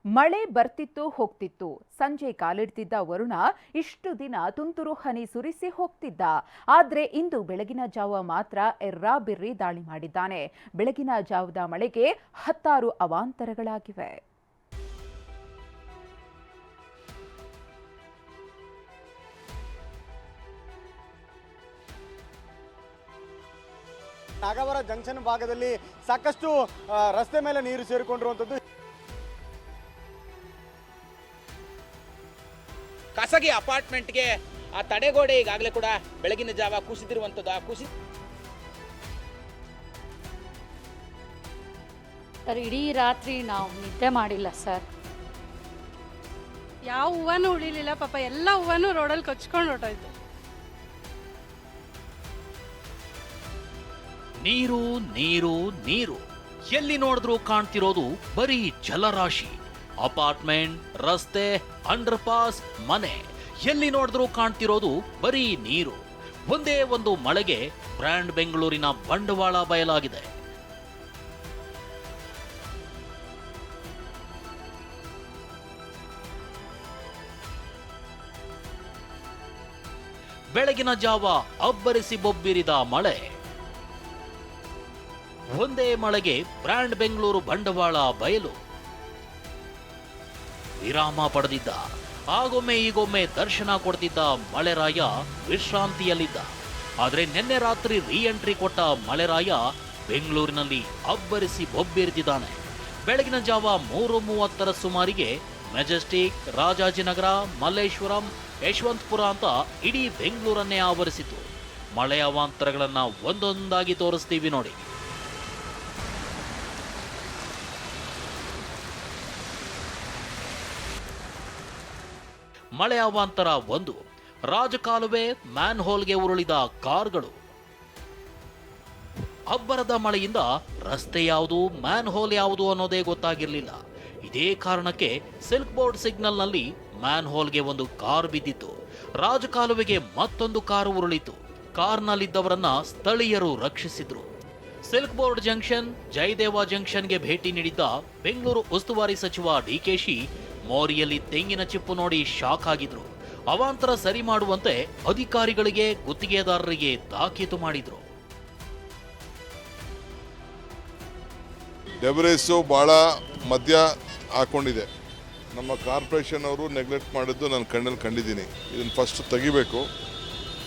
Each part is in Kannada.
ಮಳೆ ಬರ್ತಿತ್ತು ಹೋಗ್ತಿತ್ತು. ಸಂಜೆ ಕಾಲಿಡ್ತಿದ್ದ ವರುಣ ಇಷ್ಟು ದಿನ ತುಂತುರು ಹನಿ ಸುರಿಸಿ ಹೋಗ್ತಿದ್ದ. ಆದ್ರೆ ಇಂದು ಬೆಳಗಿನ ಜಾವ ಮಾತ್ರ ಎರ್ರಾಬಿರ್ರಿ ದಾಳಿ ಮಾಡಿದ್ದಾನೆ. ಬೆಳಗಿನ ಜಾವದ ಮಳೆಗೆ ಹತ್ತಾರು ಅವಾಂತರಗಳಾಗಿವೆ. ನಾಗವರ ಜಂಕ್ಷನ್ ಭಾಗದಲ್ಲಿ ಸಾಕಷ್ಟು ರಸ್ತೆ ಮೇಲೆ ನೀರು ಸೇರಿಕೊಂಡಿರುವಂತದ್ದು. ಖಾಸಗಿ ಅಪಾರ್ಟ್ಮೆಂಟ್ಗೆ ಆ ತಡೆಗೋಡೆ ಈಗಾಗಲೇ ಕೂಡ ಬೆಳಗಿನ ಜಾವ ಕುಸಿದಿರುವಂಥದ್ದು. ಸರ್, ಇಡೀ ರಾತ್ರಿ ನಾವು ನಿದ್ದೆ ಮಾಡಿಲ್ಲ ಸರ್. ಯಾವ ಹೂವನೂ ಉಳಿಲಿಲ್ಲ ಪಾಪ, ಎಲ್ಲ ಹೂವನೂ ರೋಡಲ್ಲಿ ಕೊಚ್ಕೊಂಡು ಹೊರಟೋಯ್ತು. ನೀರು ನೀರು ನೀರು, ಎಲ್ಲಿ ನೋಡಿದ್ರೂ ಕಾಣ್ತಿರೋದು ಬರೀ ಜಲರಾಶಿ. ಅಪಾರ್ಟ್ಮೆಂಟ್, ರಸ್ತೆ, ಅಂಡರ್ ಪಾಸ್, ಮನೆ, ಎಲ್ಲಿ ನೋಡಿದ್ರೂ ಕಾಣ್ತಿರೋದು ಬರೀ ನೀರು. ಒಂದೇ ಒಂದು ಮಳೆಗೆ ಬ್ರ್ಯಾಂಡ್ ಬೆಂಗಳೂರಿನ ಬಂಡವಾಳ ಬಯಲಾಗಿದೆ. ಬೆಳಗಿನ ಜಾವ ಅಬ್ಬರಿಸಿ ಬೊಬ್ಬಿರಿದ ಮಳೆ. ಒಂದೇ ಮಳೆಗೆ ಬ್ರ್ಯಾಂಡ್ ಬೆಂಗಳೂರು ಬಂಡವಾಳ ಬಯಲು. ವಿರಾಮ ಪಡೆದಿದ್ದ, ಆಗೊಮ್ಮೆ ಈಗೊಮ್ಮೆ ದರ್ಶನ ಕೊಡ್ತಿದ್ದ ಮಳೆರಾಯ ವಿಶ್ರಾಂತಿಯಲ್ಲಿದ್ದ. ಆದ್ರೆ ನಿನ್ನೆ ರಾತ್ರಿ ಎಂಟ್ರಿ ಕೊಟ್ಟ ಮಳೆರಾಯ ಬೆಂಗಳೂರಿನಲ್ಲಿ ಅಬ್ಬರಿಸಿ ಬೊಬ್ಬಿರಿದಿದ್ದಾನೆ. ಬೆಳಗಿನ ಜಾವ 3:30 ಸುಮಾರಿಗೆ ಮೆಜೆಸ್ಟಿಕ್, ರಾಜಾಜಿನಗರ, ಮಲ್ಲೇಶ್ವರಂ, ಯಶವಂತಪುರ ಅಂತ ಇಡೀ ಬೆಂಗಳೂರನ್ನೇ ಆವರಿಸಿತು. ಮಳೆಯ ಅವಾಂತರಗಳನ್ನ ಒಂದೊಂದಾಗಿ ತೋರಿಸ್ತೀವಿ ನೋಡಿ. ಮಳೆ ಅವಾಂತರ 1, ರಾಜಕಾಲುವೆ ಮ್ಯಾನ್ ಹೋಲ್ಗೆ ಉರುಳಿದ ಕಾರ್ಗಳು. ಅಬ್ಬರದ ಮಳೆಯಿಂದ ರಸ್ತೆ ಯಾವುದು, ಮ್ಯಾನ್ ಹೋಲ್ ಯಾವುದು ಅನ್ನೋದೇ ಗೊತ್ತಾಗಿರಲಿಲ್ಲ. ಇದೇ ಕಾರಣಕ್ಕೆ ಸಿಲ್ಕ್ ಬೋರ್ಡ್ ಸಿಗ್ನಲ್ನಲ್ಲಿ ಮ್ಯಾನ್ ಹೋಲ್ಗೆ ಒಂದು ಕಾರ್ ಬಿದ್ದಿತ್ತು. ರಾಜಕಾಲುವೆಗೆ ಮತ್ತೊಂದು ಕಾರು ಉರುಳಿತು. ಕಾರ್ನಲ್ಲಿದ್ದವರನ್ನ ಸ್ಥಳೀಯರು ರಕ್ಷಿಸಿದ್ರು. ಸಿಲ್ಕ್ ಬೋರ್ಡ್ ಜಂಕ್ಷನ್, ಜಯದೇವ ಜಂಕ್ಷನ್ಗೆ ಭೇಟಿ ನೀಡಿದ್ದ ಬೆಂಗಳೂರು ಉಸ್ತುವಾರಿ ಸಚಿವ ಡಿಕೆಶಿ ಮೋರಿಯಲ್ಲಿ ತೆಂಗಿನ ಚಿಪ್ಪು ನೋಡಿ ಶಾಕ್ ಆಗಿದ್ರು. ಅವಾಂತರ ಸರಿ ಮಾಡುವಂತೆ ಅಧಿಕಾರಿಗಳಿಗೆ, ಗುತ್ತಿಗೆದಾರರಿಗೆ ತಾಕೀತು ಮಾಡಿದ್ರು. ಡೆಬರೇಸು ಭಾಳ ಮಧ್ಯ ಹಾಕೊಂಡಿದೆ. ನಮ್ಮ ಕಾರ್ಪೊರೇಷನ್ ಅವರು ನೆಗ್ಲೆಕ್ಟ್ ಮಾಡಿದ್ದು ನಾನು ಕಣ್ಣಲ್ಲಿ ಕಂಡಿದ್ದೀನಿ. ಇದನ್ನು ಫಸ್ಟ್ ತೆಗಿಬೇಕು.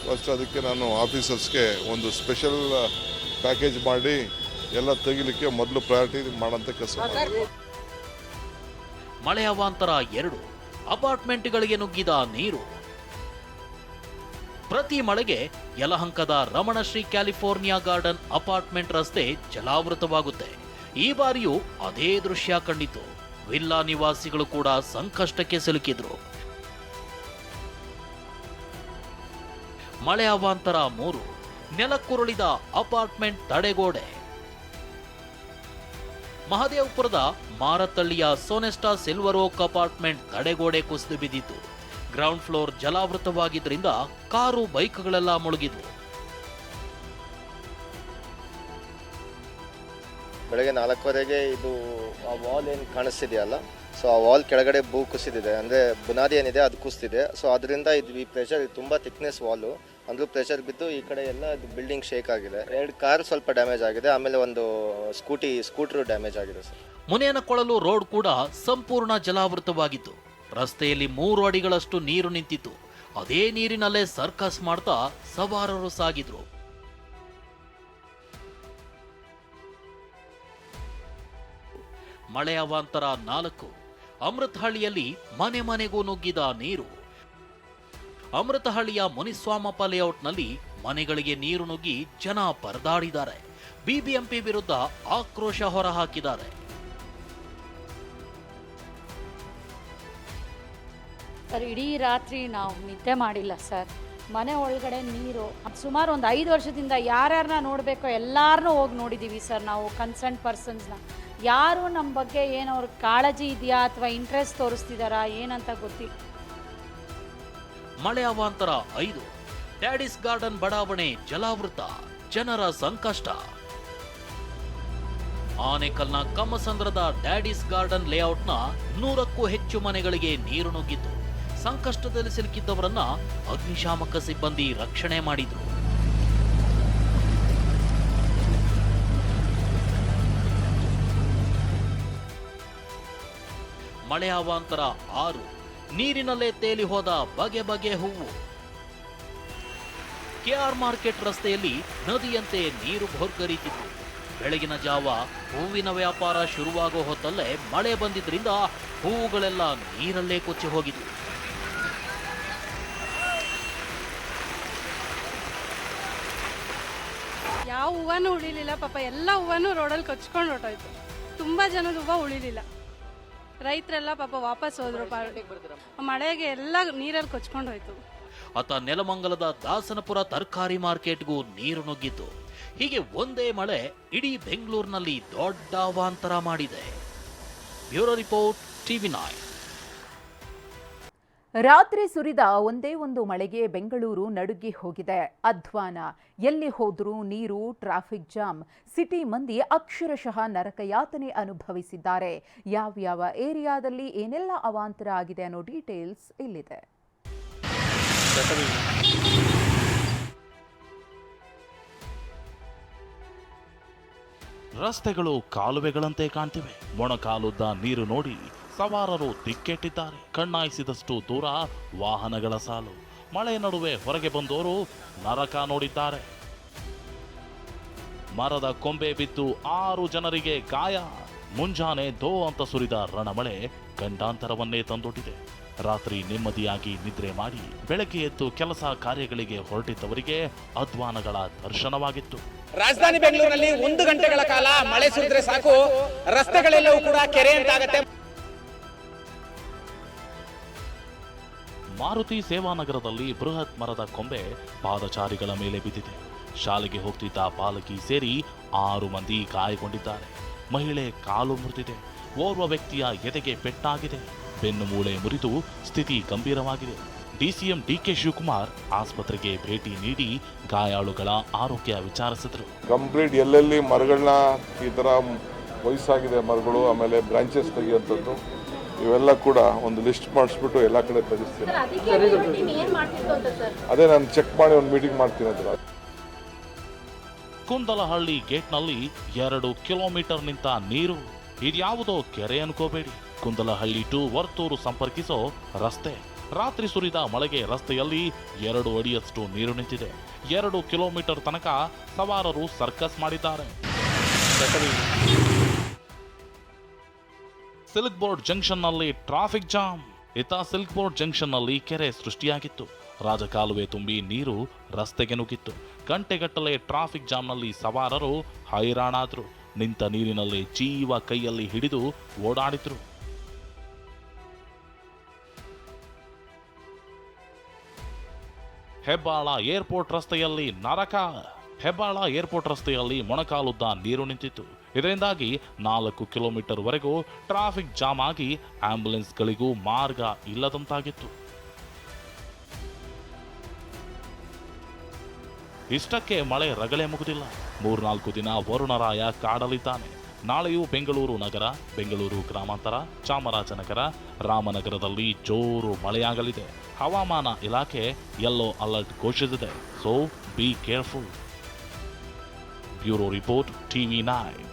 ಫಸ್ಟ್ ಅದಕ್ಕೆ ನಾನು ಆಫೀಸರ್ಸ್ಗೆ ಒಂದು ಸ್ಪೆಷಲ್ ಪ್ಯಾಕೇಜ್ ಮಾಡಿ ಎಲ್ಲ ತೆಗಿಲಿಕ್ಕೆ ಮೊದಲು ಪ್ರಯಾರಿಟಿ ಮಾಡೋಂಥ ಕೆಲಸ ಮಾಡಿ. ಮಳೆ ಅವಾಂತರ 2, ಅಪಾರ್ಟ್ಮೆಂಟ್ಗಳಿಗೆ ನುಗ್ಗಿದ ನೀರು. ಪ್ರತಿ ಮಳೆಗೆ ಯಲಹಂಕದ ರಮಣಶ್ರೀ ಕ್ಯಾಲಿಫೋರ್ನಿಯಾ ಗಾರ್ಡನ್ ಅಪಾರ್ಟ್ಮೆಂಟ್ ರಸ್ತೆ ಜಲಾವೃತವಾಗುತ್ತೆ. ಈ ಬಾರಿಯೂ ಅದೇ ದೃಶ್ಯ ಕಂಡಿತು. ವಿಲ್ಲಾ ನಿವಾಸಿಗಳು ಕೂಡ ಸಂಕಷ್ಟಕ್ಕೆ ಸಿಲುಕಿದ್ರು. ಮಳೆ ಅವಾಂತರ 3, ನೆಲಕ್ಕುರುಳಿದ ಅಪಾರ್ಟ್ಮೆಂಟ್ ತಡೆಗೋಡೆ. ಮಹದೇವಪುರದ ಮಾರತಳ್ಳಿಯ ಸೋನೆಸ್ಟಾ ಸಿಲ್ವರ್ ಓಕ್ ಅಪಾರ್ಟ್ಮೆಂಟ್ ತಡೆಗೋಡೆ ಕುಸಿದು ಬಿದ್ದಿತ್ತು. ಗ್ರೌಂಡ್ ಫ್ಲೋರ್ ಜಲಾವೃತವಾಗಿದ್ದರಿಂದ ಕಾರು, ಬೈಕ್ಗಳೆಲ್ಲ ಮುಳುಗಿದ್ವು. ಬೆಳಗ್ಗೆ 4:15ಗೆ ಇದು ಆ ವಾಲ್ ಏನು ಕಾಣಿಸ್ತಿದೆಯಲ್ಲ, ಸೊ ಆ ವಾಲ್ ಕೆಳಗಡೆ ಕುಸಿದಿದೆ, ಅಂದರೆ ಬುನಾದಿ ಏನಿದೆ ಅದು ಕುಸಿದಿದೆ. ಸೊ ಅದರಿಂದ ಈ ಪ್ರೆಷರ್ ತುಂಬ ಥಿಕ್ನೆಸ್ ವಾಲು, ಅಂದ್ರೂ ಪ್ರೆಷರ್ ಬಿದ್ದು ಈ ಕಡೆ ಎಲ್ಲ ಬಿಲ್ಡಿಂಗ್ ಶೇಕ್ ಆಗಿದೆ. 2 ಕಾರ್ ಸ್ವಲ್ಪ ಡ್ಯಾಮೇಜ್ ಆಗಿದೆ, ಆಮೇಲೆ ಒಂದು ಸ್ಕೂಟರ್ ಡ್ಯಾಮೇಜ್ ಆಗಿದೆ ಸರ್. ಮುನೇನಕೊಳಲು ರೋಡ್ ಕೂಡ ಸಂಪೂರ್ಣ ಜಲಾವೃತವಾಗಿತ್ತು. ರಸ್ತೆಯಲ್ಲಿ 3 ಅಡಿಗಳಷ್ಟು ನೀರು ನಿಂತಿತ್ತು. ಅದೇ ನೀರಿನಲ್ಲೇ ಸರ್ಕಸ್ ಮಾಡ್ತಾ ಸವಾರರು ಸಾಗಿದ್ರು. ಮಳೆ ಅವಾಂತರ 4, ಅಮೃತಹಳ್ಳಿಯಲ್ಲಿ ಮನೆ ಮನೆಗೂ ನುಗ್ಗಿದ ನೀರು. ಅಮೃತಹಳ್ಳಿಯ ಮುನಿಸ್ವಾಮಪ್ಪ ಲೇಔಟ್ನಲ್ಲಿ ಮನೆಗಳಿಗೆ ನೀರು ನುಗ್ಗಿ ಜನ ಪರದಾಡಿದ್ದಾರೆ. ಬಿಬಿಎಂಪಿ ವಿರುದ್ಧ ಆಕ್ರೋಶ ಹೊರಹಾಕಿದ್ದಾರೆ. ಸರ್, ಇಡೀ ರಾತ್ರಿ ನಾವು ನಿದ್ದೆ ಮಾಡಿಲ್ಲ ಸರ್. ಮನೆ ಒಳಗಡೆ ನೀರು. ಸುಮಾರು ಒಂದು 5 ವರ್ಷದಿಂದ ಯಾರ್ಯಾರನ್ನ ನೋಡಬೇಕೋ ಎಲ್ಲಾರನ್ನೂ ಹೋಗಿ ನೋಡಿದ್ದೀವಿ ಸರ್. ನಾವು ಕನ್ಸರ್ನ್ ಪರ್ಸನ್ಸ್ನ ಯಾರು ನಮ್ಮ ಬಗ್ಗೆ ಏನು ಅವ್ರ ಕಾಳಜಿ ಇದೆಯಾ ಅಥವಾ ಇಂಟ್ರೆಸ್ಟ್ ತೋರಿಸ್ತಿದಾರಾ ಏನಂತ ಗೊತ್ತಿಲ್ಲ. ಮಳೆ ಅವಾಂತರ 5, ಡ್ಯಾಡಿಸ್ ಗಾರ್ಡನ್ ಬಡಾವಣೆ ಜಲಾವೃತ, ಜನರ ಸಂಕಷ್ಟ. ಆನೇಕಲ್ನ ಕಮ್ಮಸಂದ್ರದ ಡ್ಯಾಡಿಸ್ ಗಾರ್ಡನ್ ಲೇಔಟ್ನ 100ಕ್ಕೂ ಹೆಚ್ಚು ಮನೆಗಳಿಗೆ ನೀರು ನುಗ್ಗಿತ್ತು. ಸಂಕಷ್ಟದಲ್ಲಿ ಸಿಲುಕಿದ್ದವರನ್ನ ಅಗ್ನಿಶಾಮಕ ಸಿಬ್ಬಂದಿ ರಕ್ಷಣೆ ಮಾಡಿದ್ರು. ಮಳೆ ಅವಾಂತರ 6, ನೀರಿನಲ್ಲೇ ತೇಲಿ ಹೋದ ಬಗೆ ಬಗೆ ಹೂವು. ಕೆಆರ್ ಮಾರ್ಕೆಟ್ ರಸ್ತೆಯಲ್ಲಿ ನದಿಯಂತೆ ನೀರು ಭೋರ್ಗರೀತಿತ್ತು. ಬೆಳಗಿನ ಜಾವ ಹೂವಿನ ವ್ಯಾಪಾರ ಶುರುವಾಗೋ ಹೊತ್ತಲ್ಲೇ ಮಳೆ ಬಂದಿದ್ರಿಂದ ಹೂವುಗಳೆಲ್ಲ ನೀರಲ್ಲೇ ಕೊಚ್ಚಿ ಹೋಗಿದ್ವು. ಯಾವ ಹೂವನೂ ಉಳಿಲಿಲ್ಲ ಪಾಪ, ಎಲ್ಲ ಹೂವನೂ ರೋಡಲ್ಲಿ ಕೊಚ್ಕೊಂಡು ಹೊಟ್ಟೋಯ್ತು. ತುಂಬ ಜನದ ಹೂವು ಉಳಿಲಿಲ್ಲ. ರೈತರೆಲ್ಲ ಪಾಪ ವಾಪಸ್ ಹೋದ್ರು. ಮಳೆಗೆ ಎಲ್ಲ ನೀರಲ್ಲಿ ಕೊಚ್ಕೊಂಡು ಹೋಯ್ತು. ಅತ ನೆಲಮಂಗಲದ ದಾಸನಪುರ ತರಕಾರಿ ಮಾರ್ಕೆಟ್ಗೂ ನೀರು ನುಗ್ಗಿತ್ತು. ಹೀಗೆ ಒಂದೇ ಮಳೆ ಇಡೀ ಬೆಂಗಳೂರಿನಲ್ಲಿ ದೊಡ್ಡ ಅವಾಂತರ ಮಾಡಿದೆ. Bureau report, TV9. ರಾತ್ರಿ ಸುರಿದ ಒಂದೇ ಒಂದು ಮಳೆಗೆ ಬೆಂಗಳೂರು ನಡುಗಿ ಹೋಗಿದೆ. ಅಧ್ವಾನ, ಎಲ್ಲಿ ಹೋದ್ರೂ ನೀರು, ಟ್ರಾಫಿಕ್ ಜಾಮ್. ಸಿಟಿ ಮಂದಿ ಅಕ್ಷರಶಃ ನರಕಯಾತನೆ ಅನುಭವಿಸಿದ್ದಾರೆ. ಯಾವ್ಯಾವ ಏರಿಯಾದಲ್ಲಿ ಏನೆಲ್ಲ ಅವಾಂತರ ಆಗಿದೆ ಅನ್ನೋ ಡೀಟೇಲ್ಸ್ ಇಲ್ಲಿದೆ. ರಸ್ತೆಗಳು ಕಾಲುವೆಗಳಂತೆ ಕಾಣ್ತಿವೆ. ಮೊಣಕಾಲುದ್ದ ನೀರು ನೋಡಿ ಸವಾರರು ದಿಕ್ಕೆಟ್ಟಿದ್ದಾರೆ. ಕಣ್ಣಾಯಿಸಿದಷ್ಟು ದೂರ ವಾಹನಗಳ ಸಾಲು. ಮಳೆ ನಡುವೆ ಹೊರಗೆ ಬಂದವರು ನರಕ ನೋಡಿದ್ದಾರೆ. ಮರದ ಕೊಂಬೆ ಬಿದ್ದು 6 ಜನರಿಗೆ ಗಾಯ. ಮುಂಜಾನೆ ದೋ ಅಂತ ಸುರಿದ ರಣಮಳೆ ಗಂಡಾಂತರವನ್ನೇ ತಂದೊಡ್ಡಿದೆ. ರಾತ್ರಿ ನೆಮ್ಮದಿಯಾಗಿ ನಿದ್ರೆ ಮಾಡಿ ಬೆಳಗ್ಗೆ ಎದ್ದು ಕೆಲಸ ಕಾರ್ಯಗಳಿಗೆ ಹೊರಟಿದ್ದವರಿಗೆ ಅಧ್ವಾನಗಳ ದರ್ಶನವಾಗಿತ್ತು. ರಾಜಧಾನಿ ಬೆಂಗಳೂರಿನಲ್ಲಿ 1 ಗಂಟೆಗಳ ಕಾಲ ಮಳೆ ಸುರಿದ್ರೆ ಸಾಕು, ರಸ್ತೆಗಳೆಲ್ಲವೂ ಕೂಡ ಕೆರೆ ಅಂತಾಗತ್ತೆ. ಮಾರುತಿ ಸೇವಾನಗರದಲ್ಲಿ ಬೃಹತ್ ಮರದ ಕೊಂಬೆ ಪಾದಚಾರಿಗಳ ಮೇಲೆ ಬಿದ್ದಿದೆ. ಶಾಲೆಗೆ ಹೋಗ್ತಿದ್ದ ಬಾಲಕಿ ಸೇರಿ 6 ಮಂದಿ ಗಾಯಗೊಂಡಿದ್ದಾರೆ. ಮಹಿಳೆ ಕಾಲು ಮುರಿದಿದೆ. ಓರ್ವ ವ್ಯಕ್ತಿಯ ಎದೆಗೆ ಪೆಟ್ಟಾಗಿದೆ. ಬೆನ್ನು ಮೂಳೆ ಮುರಿದು ಸ್ಥಿತಿ ಗಂಭೀರವಾಗಿದೆ. ಡಿಸಿಎಂ ಡಿಕೆ ಶಿವಕುಮಾರ್ ಆಸ್ಪತ್ರೆಗೆ ಭೇಟಿ ನೀಡಿ ಗಾಯಾಳುಗಳ ಆರೋಗ್ಯ ವಿಚಾರಿಸಿದರು. ಕಂಪ್ಲೀಟ್ ಎಲ್ಲೆಲ್ಲಿ ಮರಗಳನ್ನ ಈ ಥರ ವಯಸ್ಸಾಗಿದೆ ಮರಗಳು, ಆಮೇಲೆ ಬ್ರಾಂಚಸ್ ತೆಗೆಯುವಂಥದ್ದು, ಇವೆಲ್ಲ ಕೂಡ ಒಂದು ಲಿಸ್ಟ್ ಮಾಡಿಸ್ಬಿಟ್ಟು ಎಲ್ಲ ಕಡೆ ತೆಗಿಸ್ತೀನಿ. ಅದೇ ನಾನು ಚೆಕ್ ಮಾಡಿ ಒಂದು ಮೀಟಿಂಗ್ ಮಾಡ್ತೀನಿ ಅಂತ. ಕುಂದಲಹಳ್ಳಿ ಗೇಟ್ನಲ್ಲಿ 2 ಕಿಲೋಮೀಟರ್ ನಿಂತ ನೀರು. ಇದ್ಯಾವುದೋ ಕೆರೆ ಅನ್ಕೋಬೇಡಿ. ಕುಂದಲಹಳ್ಳಿ ಟು ವರ್ತೂರು ಸಂಪರ್ಕಿಸೋ ರಸ್ತೆ. ರಾತ್ರಿ ಸುರಿದ ಮಳೆಗೆ ರಸ್ತೆಯಲ್ಲಿ 2 ಅಡಿಯಷ್ಟು ನೀರು ನಿಂತಿದೆ. 2 ಕಿಲೋಮೀಟರ್ ತನಕ ಸವಾರರು ಸರ್ಕಸ್ ಮಾಡಿದ್ದಾರೆ. ಸಿಲ್ಕ್ ಬೋರ್ಡ್ ಜಂಕ್ಷನ್ನಲ್ಲಿ ಟ್ರಾಫಿಕ್ ಜಾಮ್. ಸಿಲ್ಕ್ ಬೋರ್ಡ್ ಜಂಕ್ಷನ್ನಲ್ಲಿ ಕೆರೆ ಸೃಷ್ಟಿಯಾಗಿತ್ತು. ರಾಜಕಾಲುವೆ ತುಂಬಿ ನೀರು ರಸ್ತೆಗೆ ನುಗ್ಗಿತ್ತು. ಗಂಟೆಗಟ್ಟಲೆ ಟ್ರಾಫಿಕ್ ಜಾಮ್ನಲ್ಲಿ ಸವಾರರು ಹೈರಾಣಾದ್ರು. ನಿಂತ ನೀರಿನಲ್ಲಿ ಜೀವ ಕೈಯಲ್ಲಿ ಹಿಡಿದು ಓಡಾಡಿದ್ರು. ಹೆಬ್ಬಾಳ ಏರ್ಪೋರ್ಟ್ ರಸ್ತೆಯಲ್ಲಿ ನರಕ. ಹೆಬ್ಬಾಳ ಏರ್ಪೋರ್ಟ್ ರಸ್ತೆಯಲ್ಲಿ ಮೊಣಕಾಲುದ್ದ ನೀರು ನಿಂತಿತ್ತು. ಇದರಿಂದಾಗಿ 4 ಕಿಲೋಮೀಟರ್ ವರೆಗೂ ಟ್ರಾಫಿಕ್ ಜಾಮ್ ಆಗಿ ಆಂಬ್ಯುಲೆನ್ಸ್ಗಳಿಗೂ ಮಾರ್ಗ ಇಲ್ಲದಂತಾಗಿತ್ತು. ಇಷ್ಟಕ್ಕೆ ಮಳೆ ರಗಳೆ ಮುಗಿದಿಲ್ಲ. 3-4 ದಿನ ವರುಣರಾಯ ಕಾಡಲಿದ್ದಾನೆ. ನಾಳೆಯೂ ಬೆಂಗಳೂರು ನಗರ, ಬೆಂಗಳೂರು ಗ್ರಾಮಾಂತರ, ಚಾಮರಾಜನಗರ, ರಾಮನಗರದಲ್ಲಿ ಜೋರು ಮಳೆಯಾಗಲಿದೆ. ಹವಾಮಾನ ಇಲಾಖೆ ಯೆಲ್ಲೋ ಅಲರ್ಟ್ ಘೋಷಿಸಿದೆ. So be careful. Bureau report, TV9.